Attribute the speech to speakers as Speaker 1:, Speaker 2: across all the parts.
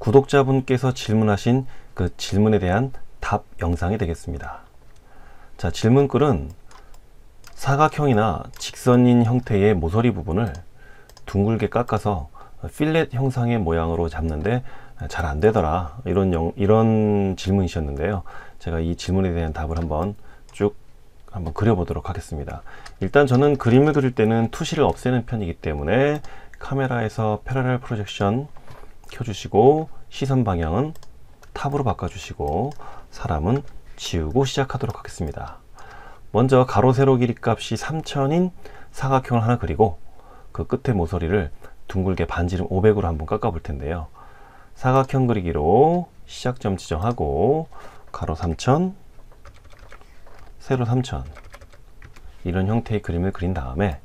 Speaker 1: 구독자분께서 질문하신 그 질문에 대한 답 영상이 되겠습니다. 자, 질문글은 사각형이나 직선인 형태의 모서리 부분을 둥글게 깎아서 필렛 형상의 모양으로 잡는데 잘 안 되더라, 이런 질문이셨는데요. 제가 이 질문에 대한 답을 한번 그려보도록 하겠습니다. 일단 저는 그림을 그릴 때는 투시를 없애는 편이기 때문에 카메라에서 패러렐 프로젝션 켜주시고, 시선 방향은 탑으로 바꿔주시고, 사람은 지우고 시작하도록 하겠습니다. 먼저 가로 세로 길이 값이 3000인 사각형을 하나 그리고 그 끝에 모서리를 둥글게 반지름 500으로 한번 깎아 볼 텐데요. 사각형 그리기로 시작점 지정하고 가로 3000, 세로 3000 이런 형태의 그림을 그린 다음에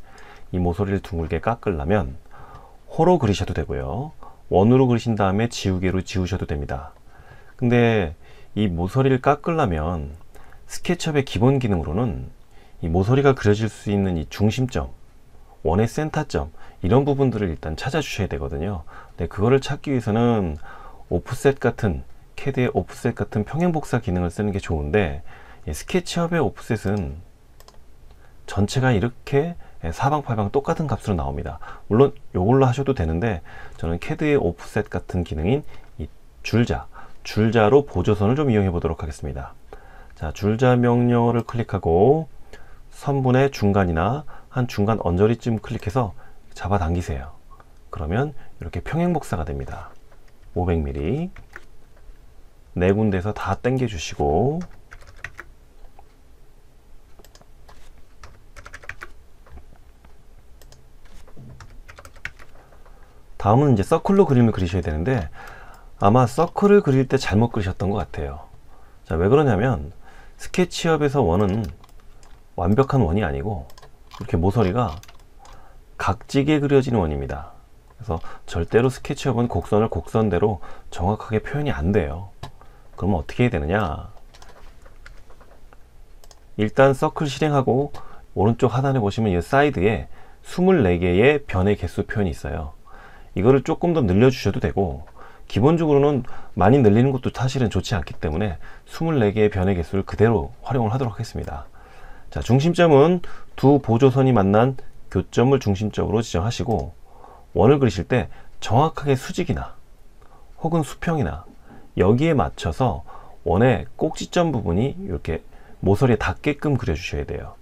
Speaker 1: 이 모서리를 둥글게 깎으려면 호로 그리셔도 되고요, 원으로 그리신 다음에 지우개로 지우셔도 됩니다. 근데 이 모서리를 깎으려면 스케치업의 기본 기능으로는 이 모서리가 그려질 수 있는 이 중심점, 원의 센터점, 이런 부분들을 일단 찾아주셔야 되거든요. 근데 그거를 찾기 위해서는 오프셋 같은, 캐드의 오프셋 같은 평행복사 기능을 쓰는 게 좋은데, 스케치업의 오프셋은 전체가 이렇게 사방팔방 똑같은 값으로 나옵니다. 물론 이걸로 하셔도 되는데, 저는 캐드의 오프셋 같은 기능인 이 줄자로 보조선을 좀 이용해 보도록 하겠습니다. 자, 줄자 명령어를 클릭하고 선분의 중간이나 한 중간 언저리쯤 클릭해서 잡아당기세요. 그러면 이렇게 평행복사가 됩니다. 500mm 네 군데에서 다 당겨 주시고, 다음은 이제 서클로 그림을 그리셔야 되는데, 아마 서클을 그릴 때 잘못 그리셨던 것 같아요. 자, 왜 그러냐면 스케치업에서 원은 완벽한 원이 아니고 이렇게 모서리가 각지게 그려지는 원입니다. 그래서 절대로 스케치업은 곡선을 곡선대로 정확하게 표현이 안 돼요. 그러면 어떻게 해야 되느냐, 일단 서클 실행하고 오른쪽 하단에 보시면 이 사이드에 24개의 변의 개수 표현이 있어요. 이거를 조금 더 늘려 주셔도 되고, 기본적으로는 많이 늘리는 것도 사실은 좋지 않기 때문에 24개의 변의 개수를 그대로 활용을 하도록 하겠습니다. 자, 중심점은 두 보조선이 만난 교점을 중심적으로 지정하시고, 원을 그리실 때 정확하게 수직이나 혹은 수평이나 여기에 맞춰서 원의 꼭지점 부분이 이렇게 모서리에 닿게끔 그려주셔야 돼요.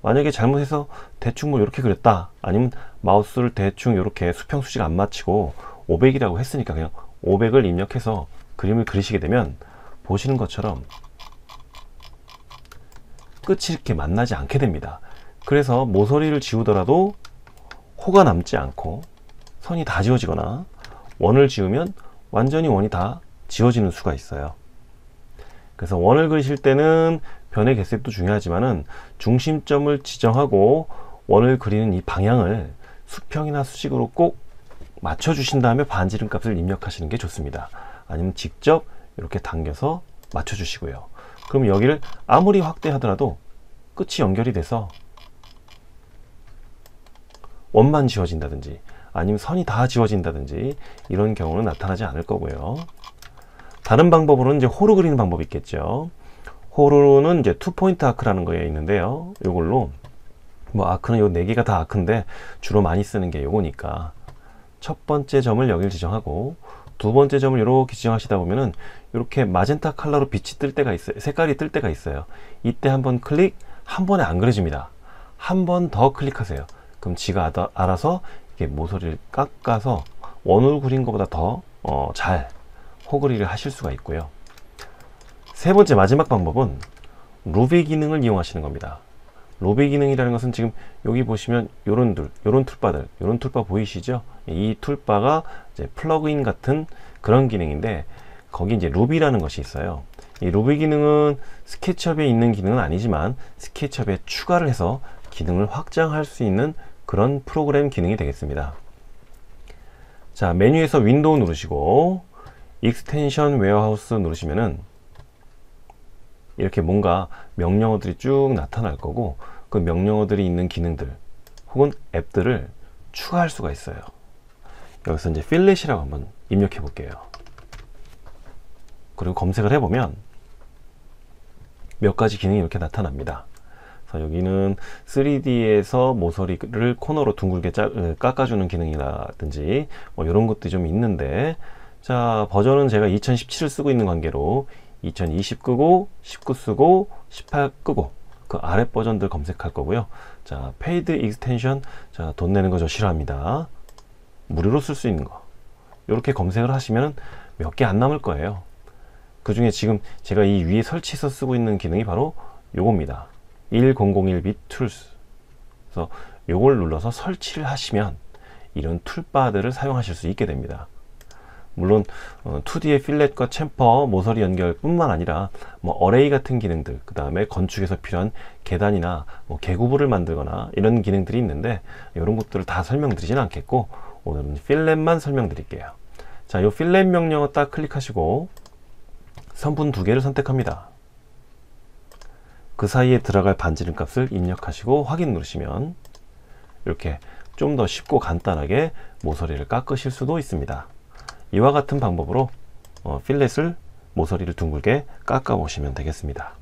Speaker 1: 만약에 잘못해서 대충 뭐 이렇게 그렸다, 아니면 마우스를 대충 이렇게 수평 수직 안 맞추고 500이라고 했으니까 그냥 500을 입력해서 그림을 그리시게 되면 보시는 것처럼 끝이 이렇게 만나지 않게 됩니다. 그래서 모서리를 지우더라도 호가 남지 않고 선이 다 지워지거나, 원을 지우면 완전히 원이 다 지워지는 수가 있어요. 그래서 원을 그리실 때는 변의 개수도 중요하지만은 중심점을 지정하고 원을 그리는 이 방향을 수평이나 수직으로 꼭 맞춰 주신 다음에 반지름 값을 입력하시는 게 좋습니다. 아니면 직접 이렇게 당겨서 맞춰 주시고요. 그럼 여기를 아무리 확대하더라도 끝이 연결이 돼서 원만 지워진다든지 아니면 선이 다 지워진다든지 이런 경우는 나타나지 않을 거고요. 다른 방법으로는 이제 호로 그리는 방법이 있겠죠. 호로는 이제 투포인트 아크라는 거에 있는데요. 이걸로 뭐 아크는 요 4개가 다 아크인데 주로 많이 쓰는 게 요거니까, 첫 번째 점을 여기를 지정하고 두 번째 점을 이렇게 지정하시다 보면은 이렇게 마젠타 컬러로 빛이 뜰 때가 있어요. 색깔이 뜰 때가 있어요. 이때 한번 클릭, 한 번에 안 그려집니다. 한 번 더 클릭하세요. 그럼 지가 알아서 이게 모서리를 깎아서 원으로 그린 것보다 더 잘 호그리를 하실 수가 있고요. 세 번째 마지막 방법은 루비 기능을 이용하시는 겁니다. 루비 기능이라는 것은 지금 여기 보시면 요런 툴바 보이시죠? 이 툴바가 이제 플러그인 같은 그런 기능인데, 거기 이제 루비라는 것이 있어요. 이 루비 기능은 스케치업에 있는 기능은 아니지만 스케치업에 추가를 해서 기능을 확장할 수 있는 그런 프로그램 기능이 되겠습니다. 자, 메뉴에서 윈도우 누르시고 익스텐션 웨어하우스 누르시면은 이렇게 뭔가 명령어들이 쭉 나타날 거고, 그 명령어들이 있는 기능들 혹은 앱들을 추가할 수가 있어요. 여기서 이제 필렛이라고 한번 입력해 볼게요. 그리고 검색을 해보면 몇 가지 기능이 이렇게 나타납니다. 그래서 여기는 3D에서 모서리를 코너로 둥글게 깎아주는 기능이라든지 뭐 이런 것들이 좀 있는데, 자, 버전은 제가 2017을 쓰고 있는 관계로 2020 끄고 19 쓰고 18 끄고 그 아래 버전들 검색할 거고요. 자, 페이드 익스텐션, 자, 돈 내는 거 저 싫어합니다. 무료로 쓸 수 있는 거 이렇게 검색을 하시면 몇 개 안 남을 거예요. 그 중에 지금 제가 이 위에 설치해서 쓰고 있는 기능이 바로 요겁니다. 1001빗 툴스. 그래서 요걸 눌러서 설치를 하시면 이런 툴바들을 사용하실 수 있게 됩니다. 물론 2D의 필렛과 챔퍼, 모서리 연결 뿐만 아니라 뭐 어레이 같은 기능들, 그 다음에 건축에서 필요한 계단이나 뭐 개구부를 만들거나 이런 기능들이 있는데, 이런 것들을 다 설명드리진 않겠고 오늘은 필렛만 설명드릴게요. 자, 이 필렛 명령어 딱 클릭하시고 선분 2개를 선택합니다. 그 사이에 들어갈 반지름 값을 입력하시고 확인 누르시면 이렇게 좀 더 쉽고 간단하게 모서리를 깎으실 수도 있습니다. 이와 같은 방법으로 필렛을, 모서리를 둥글게 깎아 보시면 되겠습니다.